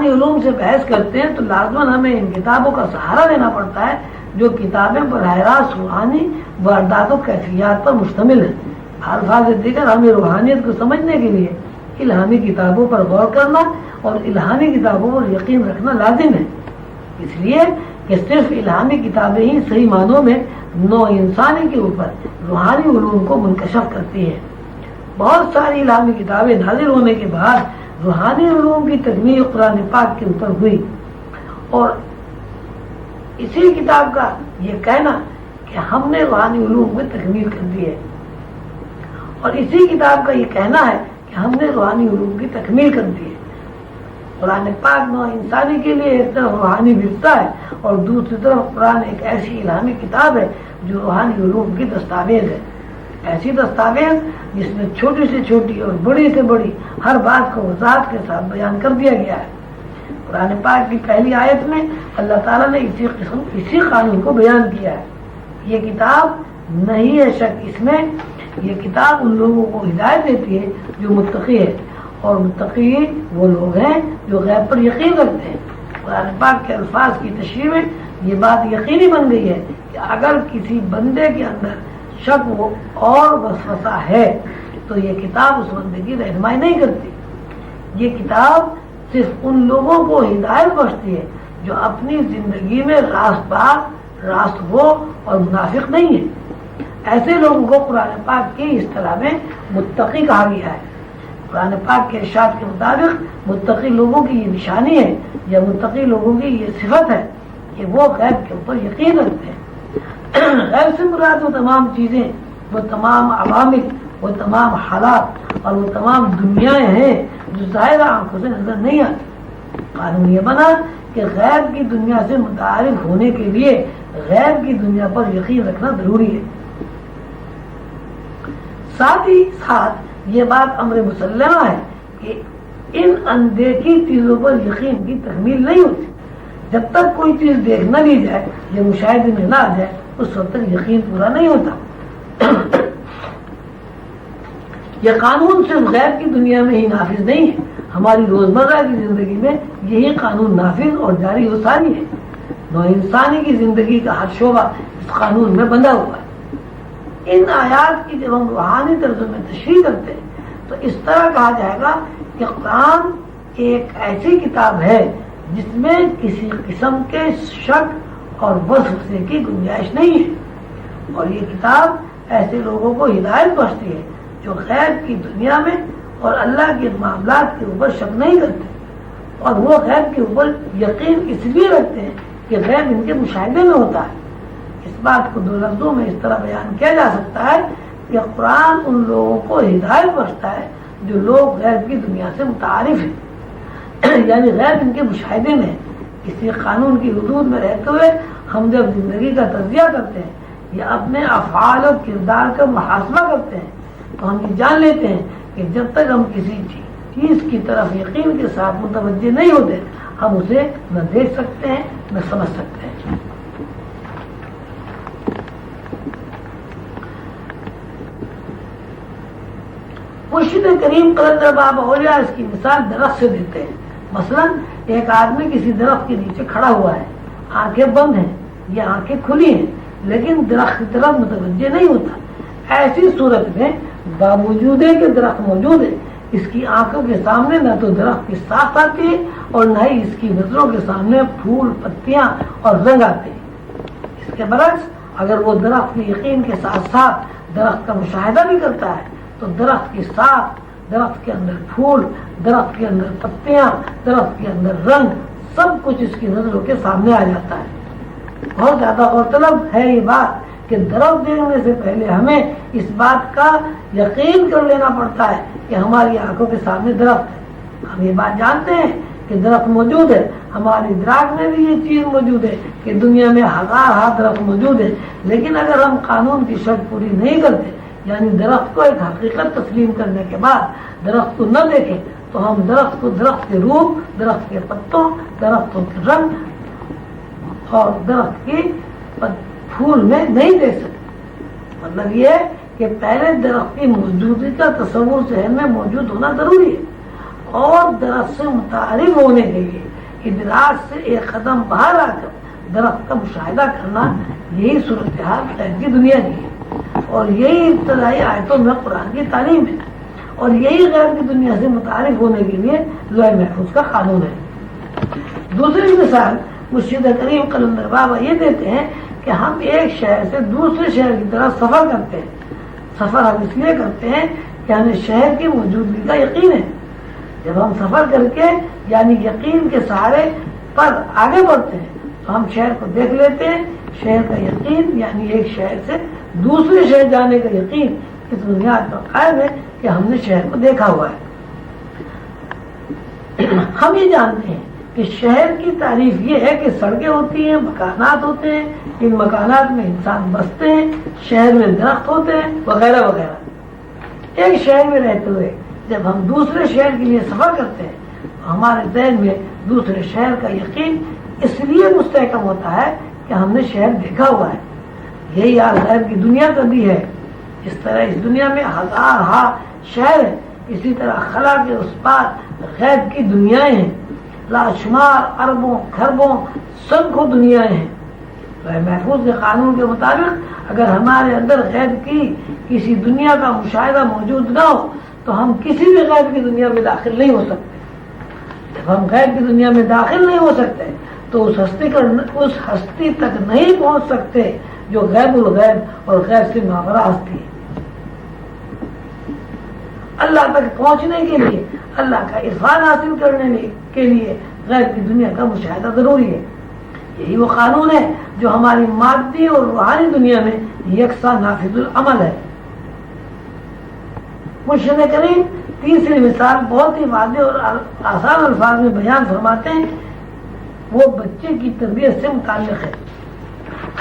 روحانی علوم سے بحث کرتے ہیں تو لازماً ہمیں ان کتابوں کا سہارا لینا پڑتا ہے جو کتابیں براہ راست روحانی واردات و کیفیات پر مشتمل ہیں. الفاظ دیگر ہمیں روحانیت کو سمجھنے کے لیے الہامی کتابوں پر غور کرنا اور الہامی کتابوں پر یقین رکھنا لازم ہے. اس لیے کہ صرف الہامی کتابیں ہی صحیح معنوں میں نوع انسانی کے اوپر روحانی علوم کو منکشف کرتی ہیں. بہت ساری الہامی کتابیں نازل ہونے کے بعد روحانی علوم کی تکمیل قرآن پاک کے اوپر ہوئی، اور اسی کتاب کا یہ کہنا کہ ہم نے روحانی علوم میں تکمیل کر دی ہے، اور اسی کتاب کا یہ کہنا ہے کہ ہم نے روحانی علوم کی تکمیل کر دی ہے. قرآن پاک نوع انسانی کے لیے ایک طرف روحانی ورثہ ہے اور دوسری طرف قرآن ایک ایسی الہامی کتاب ہے جو روحانی علوم کی دستاویز ہے. ایسی دستاویز جس میں چھوٹی سے چھوٹی اور بڑی سے بڑی ہر بات کو وضاحت کے ساتھ بیان کر دیا گیا ہے. قرآن پاک کی پہلی آیت میں اللہ تعالیٰ نے اسی قانون کو بیان کیا ہے. یہ کتاب نہیں ہے شک اس میں، یہ کتاب ان لوگوں کو ہدایت دیتی ہے جو متقی ہے، اور متقی وہ لوگ ہیں جو غیب پر یقین رکھتے ہیں. قرآن پاک کے الفاظ کی تشریح میں یہ بات یقینی بن گئی ہے کہ اگر کسی بندے کے اندر شک وہ اور وسوسہ ہے تو یہ کتاب اس بندے کی رہنمائی نہیں کرتی. یہ کتاب صرف ان لوگوں کو ہدایت بخشتی ہے جو اپنی زندگی میں راست بات، راست گو اور منافق نہیں ہے. ایسے لوگوں کو قرآن پاک کی اس طرح میں متقی کہا گیا ہے. قرآن پاک کے ارشاد کے مطابق متقی لوگوں کی یہ نشانی ہے یا متقی لوگوں کی یہ صفت ہے کہ وہ غیب کے اوپر یقین رکھتے ہیں. غیب سے مراد وہ تمام چیزیں، وہ تمام عوامل، وہ تمام حالات اور وہ تمام دنیایں ہیں جو ظاہر آنکھوں سے نظر نہیں آتی. قانون یہ بنا کہ غیب کی دنیا سے متعارف ہونے کے لیے غیب کی دنیا پر یقین رکھنا ضروری ہے. ساتھ ہی ساتھ یہ بات امر مسلمہ ہے کہ ان اندیکھی چیزوں پر یقین کی تکمیل نہیں ہوتی. جب تک کوئی چیز دیکھ نہ لی جائے یا مشاہدے میں نہ آ جائے اس وقت تک یقین پورا نہیں ہوتا. یہ قانون صرف غیب کی دنیا میں ہی نافذ نہیں ہے، ہماری روزمرہ کی زندگی میں یہی قانون نافذ اور جاری و ساری ہے. نوع انسانی کی زندگی کا ہر شعبہ اس قانون میں بندھا ہوا ہے. ان آیات کی جب ہم روحانی طرز میں تشریح کرتے ہیں تو اس طرح کہا جائے گا کہ قرآن ایک ایسی کتاب ہے جس میں کسی قسم کے شک اور وسوسے کی گنجائش نہیں ہے، اور یہ کتاب ایسے لوگوں کو ہدایت بخشتی ہے جو غیب کی دنیا میں اور اللہ کے معاملات کے اوپر شک نہیں کرتے، اور وہ غیب کے اوپر یقین اس لیے رکھتے ہیں کہ غیب ان کے مشاہدے میں ہوتا ہے. اس بات کو دو لفظوں میں اس طرح بیان کیا جا سکتا ہے کہ قرآن ان لوگوں کو ہدایت بخشتا ہے جو لوگ غیب کی دنیا سے متعارف ہیں، یعنی غیب ان کے مشاہدے میں. اسی قانون کی حدود میں رہتے ہوئے ہم جب زندگی کا تجزیہ کرتے ہیں یا اپنے افعال و کردار کا محاسبہ کرتے ہیں تو ہم یہ جان لیتے ہیں کہ جب تک ہم کسی چیز کی طرف یقین کے ساتھ متوجہ نہیں ہوتے ہم اسے نہ دیکھ سکتے ہیں نہ سمجھ سکتے ہیں. مرشد کریم قلندر بابا اولیاء اس کی مثال درخت سے دیتے ہیں. مثلا ایک آدمی کسی درخت کے نیچے کھڑا ہوا ہے، آنکھیں بند ہیں یا آنکھیں کھلی ہیں لیکن درخت کی طرف متوجہ نہیں ہوتا. ایسی صورت میں باوجود ہے کہ درخت موجود ہے اس کی آنکھوں کے سامنے نہ تو درخت کی ساخت آتی ہے اور نہ ہی اس کی نظروں کے سامنے پھول، پتیاں اور رنگ آتے ہیں. اس کے برعکس اگر وہ درخت کے یقین کے ساتھ ساتھ درخت کا مشاہدہ بھی کرتا ہے تو درخت کی ساخت، درخت کے اندر پھول، درخت کے اندر پتیاں، درخت کے اندر رنگ، سب کچھ اس کی نظروں کے سامنے آ جاتا ہے. بہت زیادہ غورطلب ہے یہ بات کہ درخت دیکھنے سے پہلے ہمیں اس بات کا یقین کر لینا پڑتا ہے کہ ہماری آنکھوں کے سامنے درخت ہے. ہم یہ بات جانتے ہیں کہ درخت موجود ہے، ہماری ادراک میں بھی یہ چیز موجود ہے کہ دنیا میں ہزار درخت موجود ہے، لیکن اگر ہم قانون کی شرط پوری نہیں کرتے یعنی درخت کو ایک حقیقت تسلیم کرنے کے بعد درخت کو نہ دیکھیں تو ہم درخت کو درخت کے روپ، درخت کے پتوں، درختوں کے رنگ اور درخت کی پھول میں نہیں دیکھ سکتے. مطلب یہ ہے کہ پہلے درخت کی موجودگی کا تصور ذہن میں موجود ہونا ضروری ہے اور درخت سے متعارف ہونے کے لیے ادراک سے ایک قدم باہر آ کر درخت کا مشاہدہ کرنا، یہی صورتحال غیب کی دنیا کی ہے، اور یہی ابتدائی آیتوں میں قرآن کی تعلیم ہے، اور یہی غیب کی دنیا سے متعارف ہونے کے لیے لوح محفوظ کا قانون ہے۔ دوسری مثال مرشد کریم قلندر بابا یہ دیتے ہیں کہ ہم ایک شہر سے دوسرے شہر کی طرف سفر کرتے ہیں۔ سفر ہم اس لیے کرتے ہیں کہ ہمیں شہر کی موجودگی کا یقین ہے۔ جب ہم سفر کر کے یعنی یقین کے سہارے پر آگے بڑھتے ہیں تو ہم شہر کو دیکھ لیتے ہیں۔ شہر کا یقین یعنی ایک شہر سے دوسرے شہر جانے کا یقین اس بنیاد پر قائم ہے کہ ہم نے شہر کو دیکھا ہوا ہے۔ ہم یہ جانتے ہیں کہ شہر کی تعریف یہ ہے کہ سڑکیں ہوتی ہیں، مکانات ہوتے ہیں، ان مکانات میں انسان بستے ہیں، شہر میں درخت ہوتے ہیں وغیرہ وغیرہ۔ ایک شہر میں رہتے ہوئے جب ہم دوسرے شہر کے لیے سفر کرتے ہیں تو ہمارے ذہن میں دوسرے شہر کا یقین اس لیے مستحکم ہوتا ہے کہ ہم نے شہر دیکھا ہوا ہے۔ یہی حال غیب کی دنیا کا بھی ہے۔ اس طرح اس دنیا میں ہزار ہا شہر ہیں، اسی طرح خلا کے اس پار غیب کی دنیایں ہیں، لاشمار اربوں کھربوں سینکڑوں دنیایں ہیں۔ محفوظ کے قانون کے مطابق اگر ہمارے اندر غیب کی کسی دنیا کا مشاہدہ موجود نہ ہو تو ہم کسی بھی غیب کی دنیا میں داخل نہیں ہو سکتے۔ جب ہم غیب کی دنیا میں داخل نہیں ہو سکتے تو اس ہستی تک نہیں پہنچ سکتے جو غیب الغیب اور غیب سے ماورا ہستی ہے۔ اللہ تک پہنچنے کے لیے، اللہ کا عرفان حاصل کرنے کے لیے غیب کی دنیا کا مشاہدہ ضروری ہے۔ یہی وہ قانون ہے جو ہماری مادی اور روحانی دنیا میں یکساں نافذ العمل ہے۔ مرشد کریم تیسری مثال بہت ہی واضح اور آسان الفاظ میں بیان فرماتے ہیں، وہ بچے کی تربیت سے متعلق ہے۔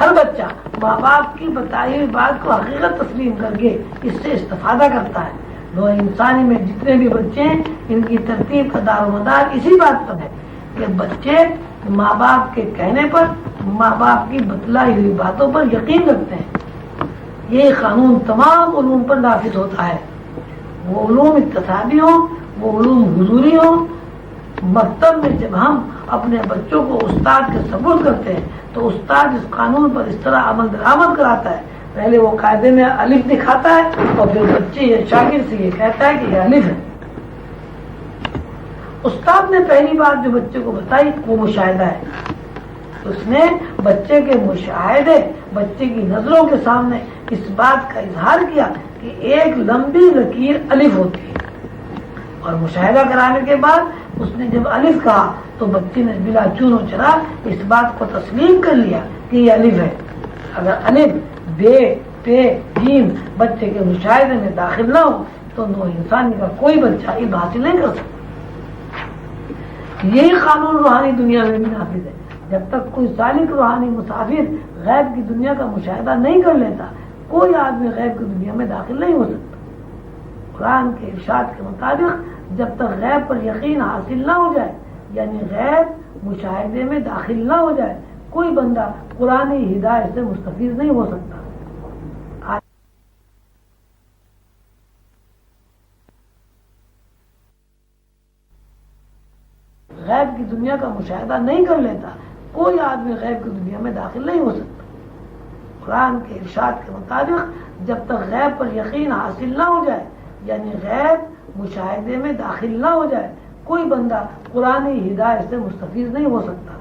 ہر بچہ ماں باپ کی بتائی ہوئی بات کو حقیقت تسلیم کر کے اس سے استفادہ کرتا ہے۔ نوع انسانی میں جتنے بھی بچے ہیں ان کی ترتیب کا دار و مدار اسی بات پر ہے کہ بچے ماں باپ کے کہنے پر، ماں باپ کی بتلائی ہوئی باتوں پر یقین رکھتے ہیں۔ یہ قانون تمام علوم پر نافذ ہوتا ہے، وہ علوم اقتصادی ہوں، وہ علوم حضوری ہوں۔ مکتب میں جب ہم اپنے بچوں کو استاد کے سپرد کرتے ہیں تو استاد اس قانون پر اس طرح عمل درآمد کراتا ہے، پہلے وہ قاعدے میں الف دکھاتا ہے اور پھر بچے یا شاگرد سے یہ کہتا ہے کہ یہ الف ہے۔ استاد نے پہلی بات جو بچے کو بتائی وہ مشاہدہ ہے۔ اس نے بچے کے مشاہدے، بچے کی نظروں کے سامنے اس بات کا اظہار کیا کہ ایک لمبی لکیر الف ہوتی ہے، اور مشاہدہ کرانے کے بعد اس نے جب الف کہا تو بچے نے بلا چون و چرا اس بات کو تسلیم کر لیا کہ یہ الف ہے۔ اگر الف بے پے جیم بچے کے مشاہدے میں داخل نہ ہو تو نوع انسانی کا کوئی بچہ علم حاصل نہیں کر سکتا۔ یہی قانون روحانی دنیا میں بھی نافذ ہے۔ جب تک کوئی سالک روحانی مسافر غیب کی دنیا کا مشاہدہ نہیں کر لیتا کوئی آدمی غیب کی دنیا میں داخل نہیں ہو سکتا۔ قرآن کے ارشاد کے مطابق جب تک غیب پر یقین حاصل نہ ہو جائے یعنی غیب مشاہدے میں داخل نہ ہو جائے کوئی بندہ قرآن ہدایت سے مستفید نہیں ہو سکتا۔ غیب کی دنیا کا مشاہدہ نہیں کر لیتا کوئی آدمی غیب کی دنیا میں داخل نہیں ہو سکتا۔ قرآن کے ارشاد کے مطابق جب تک غیب پر یقین حاصل نہ ہو جائے یعنی غیب مشاہدے میں داخل نہ ہو جائے کوئی بندہ قرآن ہدایت سے مستفید نہیں ہو سکتا۔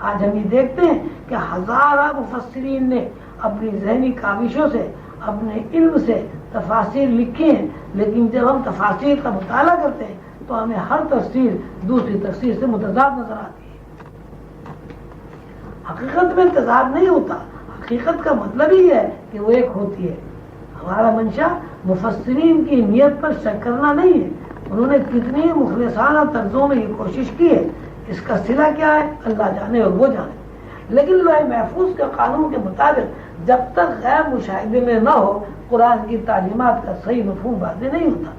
آج ہم یہ دیکھتے ہیں کہ ہزارہ مفسرین نے اپنی ذہنی کاوشوں سے، اپنے علم سے تفاسیر لکھی ہیں، لیکن جب ہم تفاسیر کا مطالعہ کرتے ہیں تو ہمیں ہر تفسیر دوسری تفسیر سے متضاد نظر آتی ہے۔ حقیقت میں تضاد نہیں ہوتا، حقیقت کا مطلب ہی ہے کہ وہ ایک ہوتی ہے۔ ہمارا منشا مفسرین کی نیت پر شک کرنا نہیں ہے، انہوں نے کتنی مخلصانہ طرزوں میں یہ کوشش کی ہے، اس کا صلہ کیا ہے اللہ جانے اور وہ جانے۔ لیکن لوح محفوظ کے قانون کے مطابق جب تک غیب مشاہدے میں نہ ہو قرآن کی تعلیمات کا صحیح مفہوم واضح نہیں ہوتا۔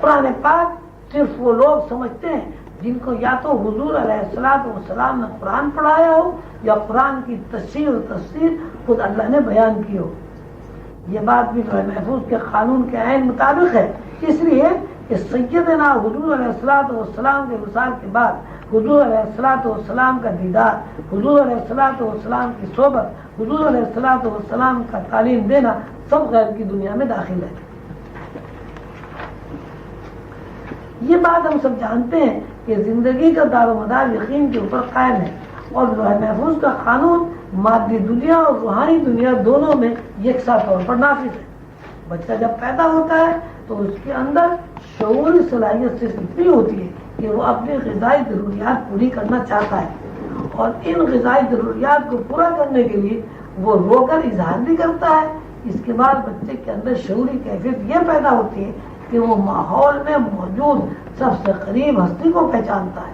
قرآن پاک صرف وہ لوگ سمجھتے ہیں جن کو یا تو حضور علیہ السلام نے قرآن پڑھایا ہو یا قرآن کی تشریح و تفسیر خود اللہ نے بیان کی ہو۔ یہ بات بھی لوح محفوظ کے قانون کے عین مطابق ہے. اس لیے کہ سیدنا حضور علیہ الصلوۃ والسلام کے وصال کے بعد حضور علیہ الصلوۃ والسلام کا دیدار، حضور علیہ الصلوۃ والسلام کی صحبت، حضور علیہ الصلوۃ والسلام کا تعلیم دینا سب غیب کی دنیا میں داخل ہے. یہ بات ہم سب جانتے ہیں کہ زندگی کا دار و مدار یقین کے اوپر قائم ہے، اور لوح محفوظ کا قانون مادی دنیا اور روحانی دنیا دونوں میں یکساں طور پر نافذ ہے. بچہ جب پیدا ہوتا ہے تو اس کے اندر شعوری صلاحیت صرف اتنی ہوتی ہے کہ وہ اپنی غذائی ضروریات پوری کرنا چاہتا ہے، اور ان غذائی ضروریات کو پورا کرنے کے لیے وہ رو کر اظہار بھی کرتا ہے. اس کے بعد بچے کے اندر شعوری کیفیت یہ پیدا ہوتی ہے کہ وہ ماحول میں موجود سب سے قریب ہستی کو پہچانتا ہے.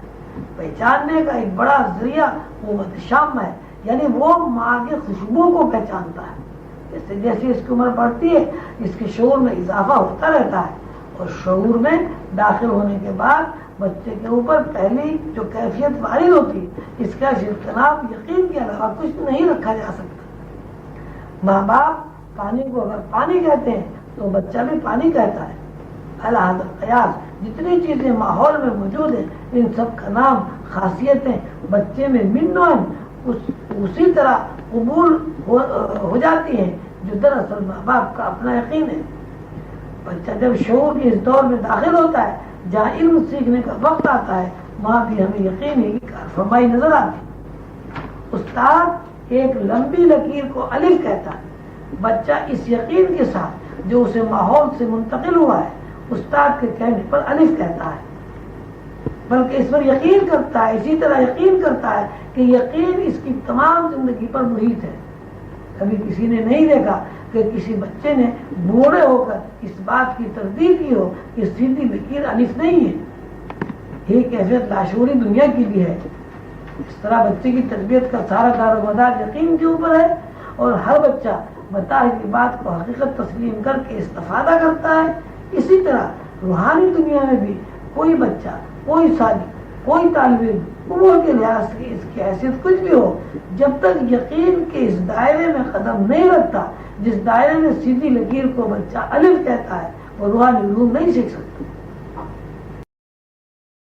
پہچاننے کا ایک بڑا ذریعہ قوت شم ہے، یعنی وہ ماں کی خوشبو کو پہچانتا ہے. جیسے جیسے اس کی عمر بڑھتی ہے اس کے شعور میں اضافہ ہوتا رہتا ہے، اور شعور میں داخل ہونے کے بعد بچے کے اوپر پہلی جو کیفیت وارد ہوتی ہے اس کا اجتناب یقین کے علاوہ کچھ نہیں رکھا جا سکتا. ماں باپ پانی کو اگر پانی کہتے ہیں تو بچہ بھی پانی کہتا ہے. الحاظ قیاس جتنی چیزیں ماحول میں موجود ہیں ان سب کا نام خاصیتیں بچے میں منوان اسی طرح قبول ہو جاتی ہیں جو دراصل ماں باپ کا اپنا یقین ہے. بچہ جب شعور کے اس دور میں داخل ہوتا ہے جہاں علم سیکھنے کا وقت آتا ہے وہاں بھی ہمیں یقین ہے کہ کارفرمائی نظر آتی. استاد ایک لمبی لکیر کو الف کہتا ہے. بچہ اس یقین کے ساتھ جو اسے ماحول سے منتقل ہوا ہے استاد کے کہنے پر الف کہتا ہے، بلکہ اس پر یقین کرتا ہے. اسی طرح یقین کرتا ہے کہ یقین اس کی تمام زندگی پر محیط ہے. کبھی کسی نے نہیں دیکھا کہ کسی بچے نے بوڑھے ہو کر اس بات کی تردید کی ہو کہ سیدھی لکیر الف نہیں ہے. یہ کیفیت لاشعوری دنیا کی بھی ہے. اس طرح بچے کی تربیت کا سارا دار و مدار یقین کے اوپر ہے، اور ہر بچہ بتائی ہوئی بات کو حقیقت تسلیم کر کے استفادہ کرتا ہے. اسی طرح روحانی دنیا میں بھی کوئی بچہ، کوئی سالک، کوئی طالب علم عمر کے لحاظ سے اس کی حیثیت کچھ بھی ہو، جب تک یقین کے اس دائرے میں قدم نہیں رکھتا جس دائرے میں سیدھی لکیر کو بچہ الف کہتا ہے وہ روحانی علوم نہیں سیکھ سکتا.